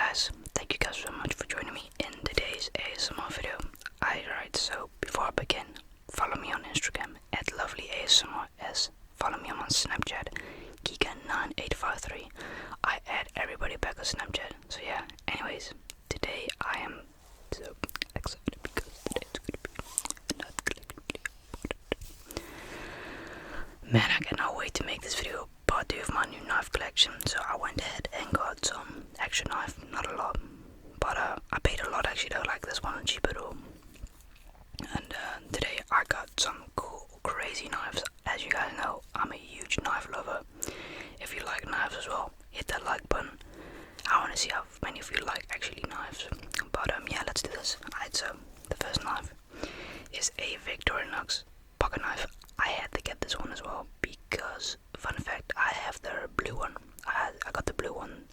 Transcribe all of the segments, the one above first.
guys, thank you guys so much for joining me in today's ASMR video. Alright, so before I begin, follow me on Instagram at lovelyasmrs, follow me on Snapchat, Giga9853. I add everybody back on Snapchat, so yeah, anyways, today I am so excited because today it's gonna be another collection video. Man, I cannot wait to make this video part 2 of my new knife collection. So I went ahead and got some extra knife, not a lot, but I paid a lot actually though, like this one was cheaper though. And today I got some cool, crazy knives. As you guys know, I'm a huge knife lover. If you like knives as well, hit that like button. I want to see how many of you like actually knives. But yeah, let's do this. Alright, so the first knife is a Victorinox pocket knife. I had to get this one as well because, fun fact, I have the blue one. I got the blue one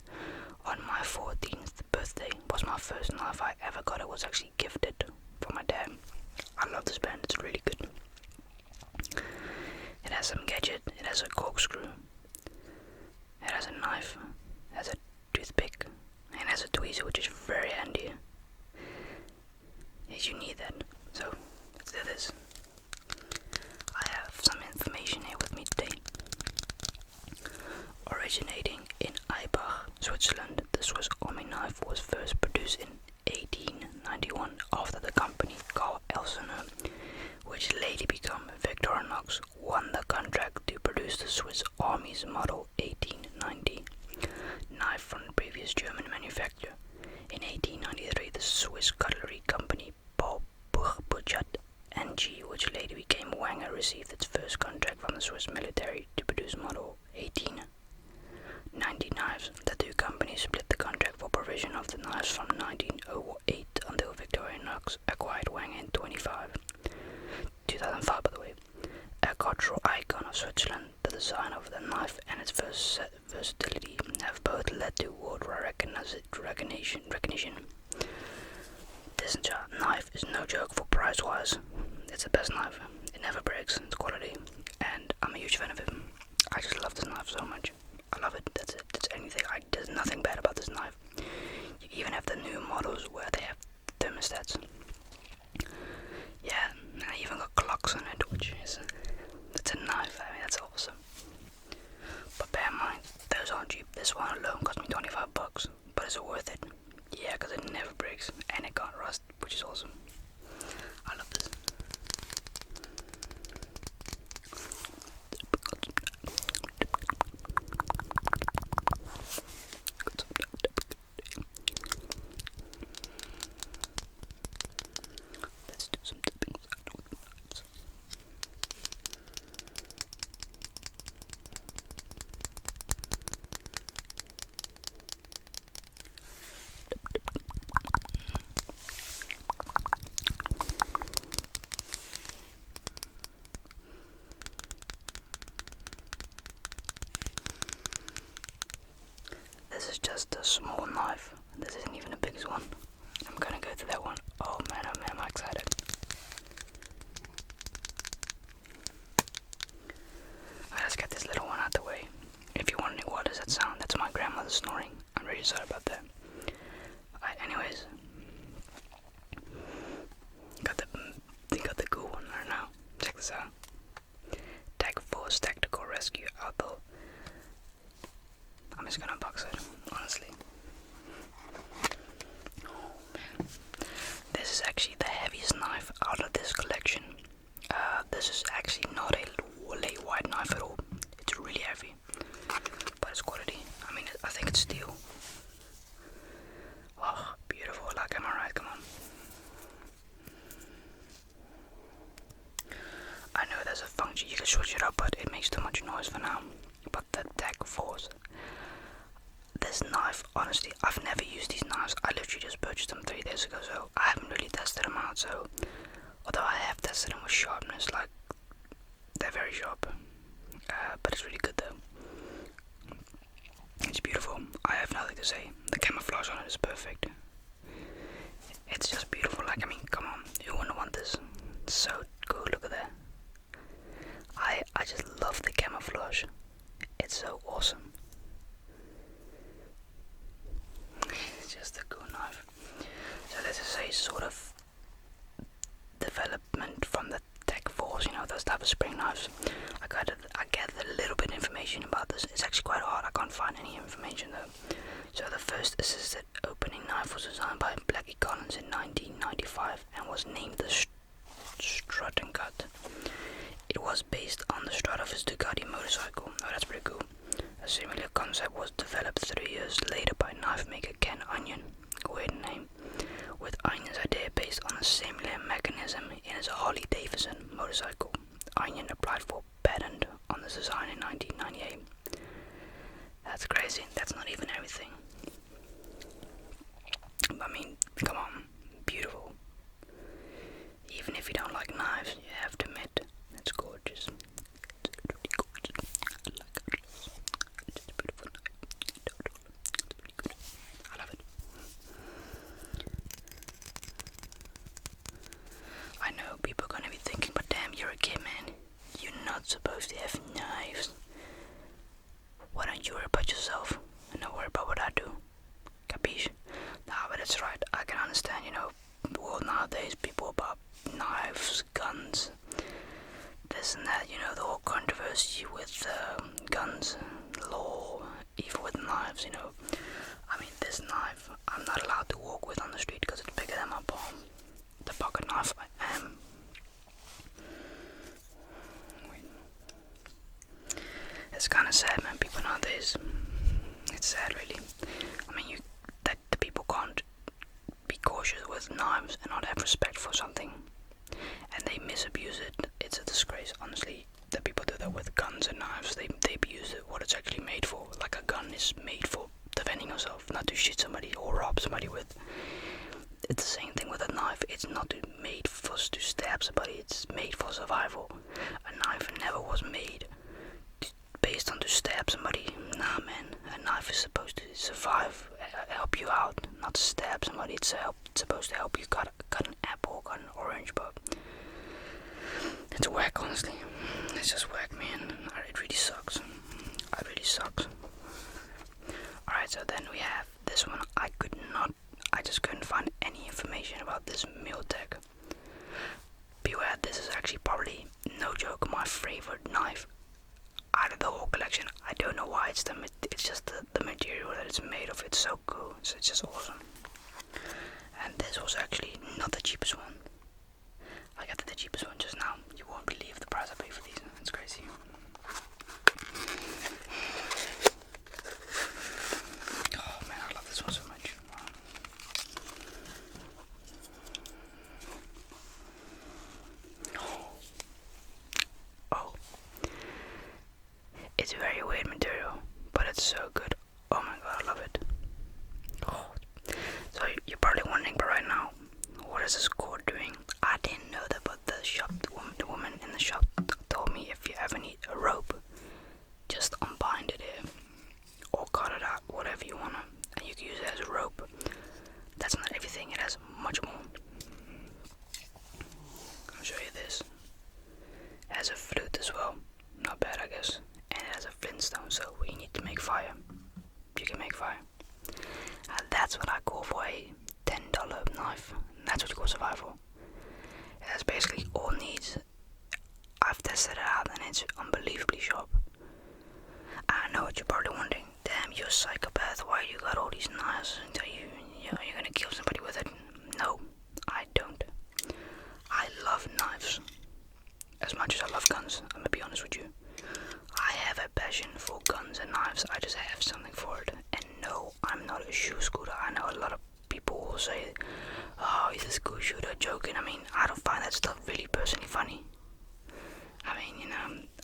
on my 14th birthday. It was my first knife I ever got. It was actually gifted from my dad. I love this brand, it's really good. It has some gadget, it has a corkscrew, it has a knife, it has a toothpick, and it has a tweezer, which is very handy. Yes, you need that. So, let's do this. I have some information here with me today. Originating in Eibach, Switzerland, the Swiss Army knife was first produced in 1891 after the company Carl Elsener, which later became Victorinox, won the contract to produce the Swiss Army's Model 1890 knife from the previous German manufacturer. In 1893, the Swiss cutlery company Paul Burchat NG, which later became Wenger, received its first contract from the Swiss military to produce Model 1890 knives. The two companies split the contract for provision of the knives from 1908 until Victorinox acquired Wenger in 2005 by the way. A cultural icon of Switzerland, the design of the knife and its versatility have both led to worldwide recognition. This knife is no joke for price-wise. It's the best knife. It never breaks. It's quality, and I'm a huge fan of it. I just love this knife so much. I love it. That's it. That's anything. There's nothing bad about this knife. You even have the new models where they have thermostats. Yeah, and I even got clocks on it, which is that's a knife. I mean, that's awesome. But bear in mind, those aren't cheap. This one alone cost me $25, but is it worth it? Yeah, because it never breaks and it can't rust, which is awesome. I love this. Let's do some dipping with knives. This is just a small knife. This isn't even the biggest one. I'm gonna go to that one. Oh man, am I excited. Alright, let's get this little one out the way. If you're wondering what does that sound, that's my grandmother snoring. I'm really sorry about that. Alright, anyways. Got the cool one right now. Check this out. Tag Force Tactical Rescue Auto. I'm just gonna box it, honestly. Oh man. This is actually the heaviest knife out of this collection. This is actually not a white knife at all. It's really heavy, but it's quality. I mean, I think it's steel. Oh, beautiful. Like, am I right? Come on. I know there's a function you can switch it up, but it makes too much noise for now. But the Tag Force. This knife, honestly, I've never used these knives. I literally just purchased them 3 days ago, so I haven't really tested them out. So, although I have tested them with sharpness, like, they're very sharp. But it's really good though. It's beautiful. I have nothing to say. The camouflage on it is perfect. It's just beautiful. Like, I mean, come on. Who wouldn't want this? It's so cool. Look at that. I just love the camouflage. It's so awesome. It's just find any information though. So the first assisted opening knife was designed by Blackie Collins in 1995 and was named the Strut and Cut. It was based on the strut of his Ducati motorcycle. Oh, that's pretty cool. A similar concept was developed 3 years later by knife maker Ken Onion, weird name, with Onion's idea based on a similar mechanism in his Harley Davidson motorcycle. Onion applied for patent on this design in 1998. That's crazy. That's not even everything. I mean, come on, beautiful. Even if you don't like knives, you have to admit it's gorgeous. It's really gorgeous. I like it. It's a beautiful knife. It's really good. I love it. I know people are gonna be thinking, but damn, you're a kid, man. You're not supposed to have knives. Why don't you worry about yourself and not worry about what I do? Capiche? Nah, but it's right. I can understand, the world nowadays, people about knives, guns, this and that, the whole controversy with guns, law, even with knives, I mean, this knife, I'm not allowed to walk with on the street because it's bigger than my palm. The pocket knife I am. It's kind of sad, man, people nowadays. It's sad, really. I mean, that the people can't be cautious with knives and not have respect for something, and they misabuse it. It's a disgrace, honestly, that people do that with guns and knives. They abuse it, what it's actually made for. Like a gun is made for defending yourself, not to shoot somebody or rob somebody with. It's the same thing with a knife. It's not made for us to stab somebody. It's made for survival. A knife never was made based on to stab somebody. Nah, man, a knife is supposed to survive, help you out, not to stab somebody. It's supposed to help you cut an apple, cut an orange, but it's whack, honestly. It's just whack, man. It really sucks. It really sucks. Alright, so then we have this one. I just couldn't find any information about this Miltech. Beware, this is actually probably, no joke, my favorite knife out of the whole collection. I don't know why. It's just the material that it's made of. It's so cool. It's just awesome. And this was actually not the cheapest one. I got the cheapest one just now. You won't believe the price I paid for these. It's crazy. Oh man, I love this one so much. Oh. It's a very weird material, but it's so good. Oh my god, I love it. Oh. So you're probably wondering, but right now, what is this cord doing? I didn't know that, but the woman in the shop told me if you ever need a rope, just unbind it here, or cut it out, whatever you wanna, and you can use it as a rope. That's not everything, it has much more. I'll show you this. It has a flute as well, not bad I guess, and it has a flintstone, so when you need to make fire, you can make fire. And that's what I call for a $10 knife. That's what you call survival. It has basically all needs. I've tested it out and it's unbelievably sharp. I know what you're probably wondering. Damn, you're a psychopath. Why you got all these knives? You're gonna kill somebody with it? No, I don't. I love knives as much as I love guns. I'm gonna be honest with you. I have a passion for guns and knives. I just have something for it. And no, I'm not a shoe scooter. I know a lot of people will say, oh, he's a school shooter, joking. I mean, I don't find that stuff really personally funny. I mean,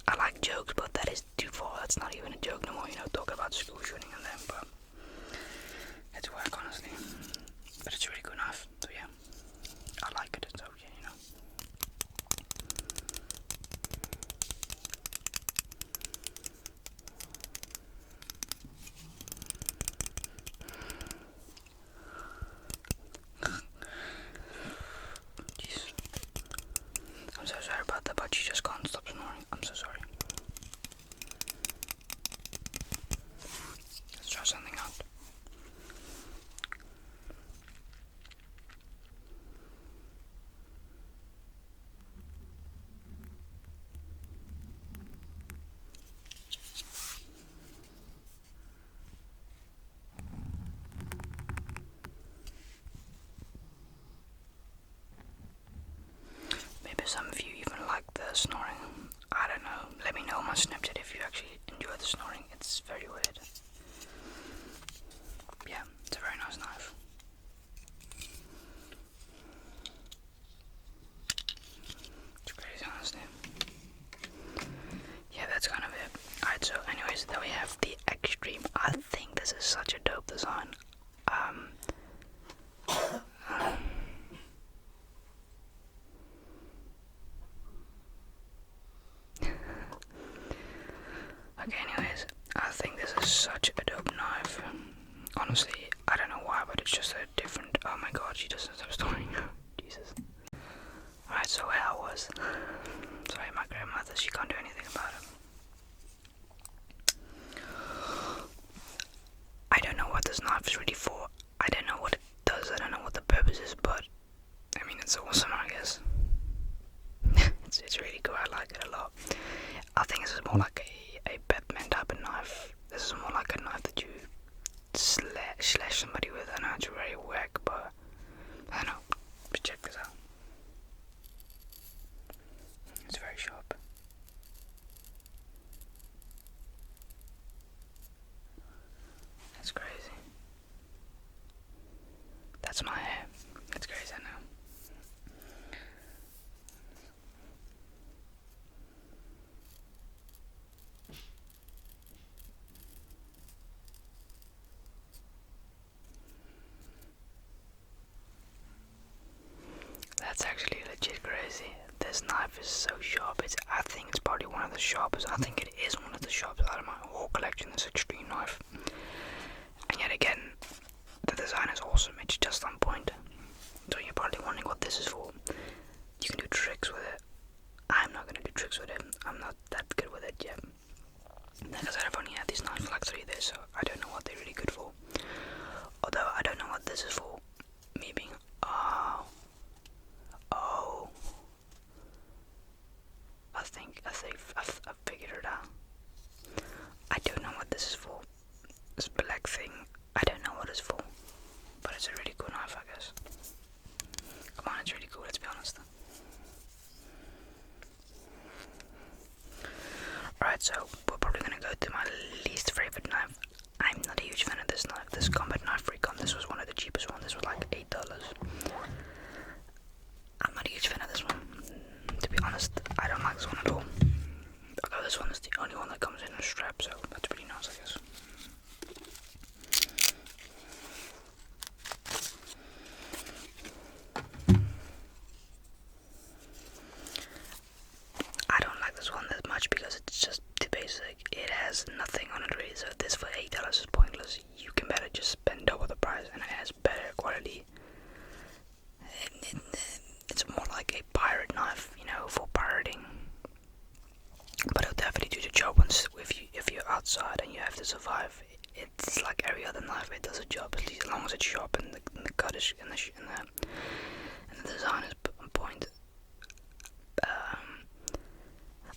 I like jokes, but that is too far. That's not even a joke no more, talk about school shooting and them, but it's whack, honestly. But it's a really good knife, so yeah, I like it, so yeah, Jeez. I'm so sorry about that, but you just can't stop snoring. I'm so sorry. some of you even like the snoring. I don't know. Let me know on my Snapchat if you actually enjoy the snoring. It's very weird. Yeah, it's a very nice knife. It's crazy, honestly. Yeah, that's kind of it. Alright, so anyways, then we have the Extreme. I think this is such a dope design. Okay, anyways, I think this is such a dope knife. Honestly, I don't know why, but it's just a different. Oh my god, she doesn't stop snoring. Jesus. Alright, so where I was. Sorry, my grandmother, she can't do anything about it. I don't know what this knife is really for. I don't know what it does. I don't know what the purpose is, but I mean, it's awesome, I guess. it's really cool. I like it a lot. I think this is more like a Batman type of knife. This is more like a knife that you slash somebody with. I know it's very whack, but I don't know. But check this out. It's very sharp. That's crazy. That's my hair. That's crazy, I know. That's actually legit crazy. This knife is so sharp. I think it's probably one of the sharpest. I think it is one of the sharpest out of my whole collection, this Extreme knife. And yet again, the design is awesome. It's just on point. So you're probably wondering what this is for. You can do tricks with it. I'm not gonna do tricks with it. I'm not that good with it yet. Like I said, I've only had these knives for like 3 days, so I don't know what they're really good for. Although I don't know what this is for. Me being I've figured it out. I don't know what this is for. This black thing, I don't know what it's for. But it's a really cool knife, I guess. Come on, it's really cool, let's be honest. Alright, so we're probably gonna go to my least favorite knife. I'm not a huge fan of this knife, this Combat Knife Recon. This was one of the cheapest ones. This was like $8. I'm not a huge fan of this one. To be honest, I don't like this one at all. Although this one is the only one that comes in a strap, so that's pretty nice, I guess. I don't like this one that much because it's just too basic. It has nothing on it really, so this for $8 is pointless. You can better just spend double the price and it has better quality. It's more like a pirate knife, you know, for pirating. But it'll definitely do the job if you're outside and you have to survive. It's like every other knife, it does a job, at least as long as it's sharp and the cut is and the design is on point.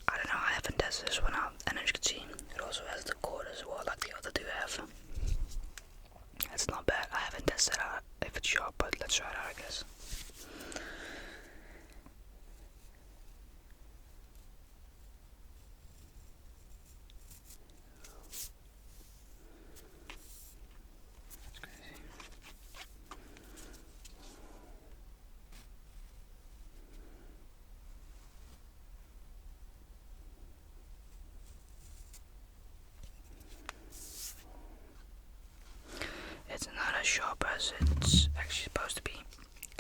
I don't know, I haven't tested this one out, and as you can see, it also has the cord as well, like the other two have. It's not bad. I haven't tested out if it's sharp, but let's try it out, I guess. It's not as sharp as it's actually supposed to be.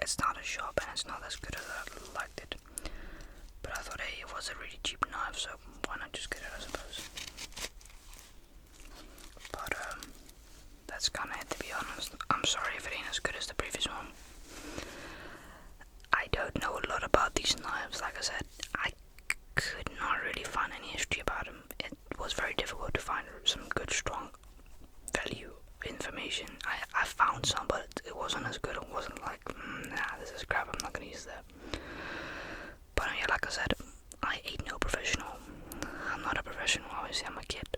It's not as sharp and it's not as good as I liked it. But I thought, hey, it was a really cheap knife, so why not just get it, I suppose. But that's kinda it, to be honest. I'm sorry if it ain't as good as the previous one. I don't know a lot about these knives. Like I said, I could not really find any history about them. It was very difficult to find some good, strong value information. I found some, but it wasn't as good. It wasn't like, nah, this is crap, I'm not gonna use that. But yeah, like I said, I ain't no professional. I'm not a professional, obviously I'm a kid.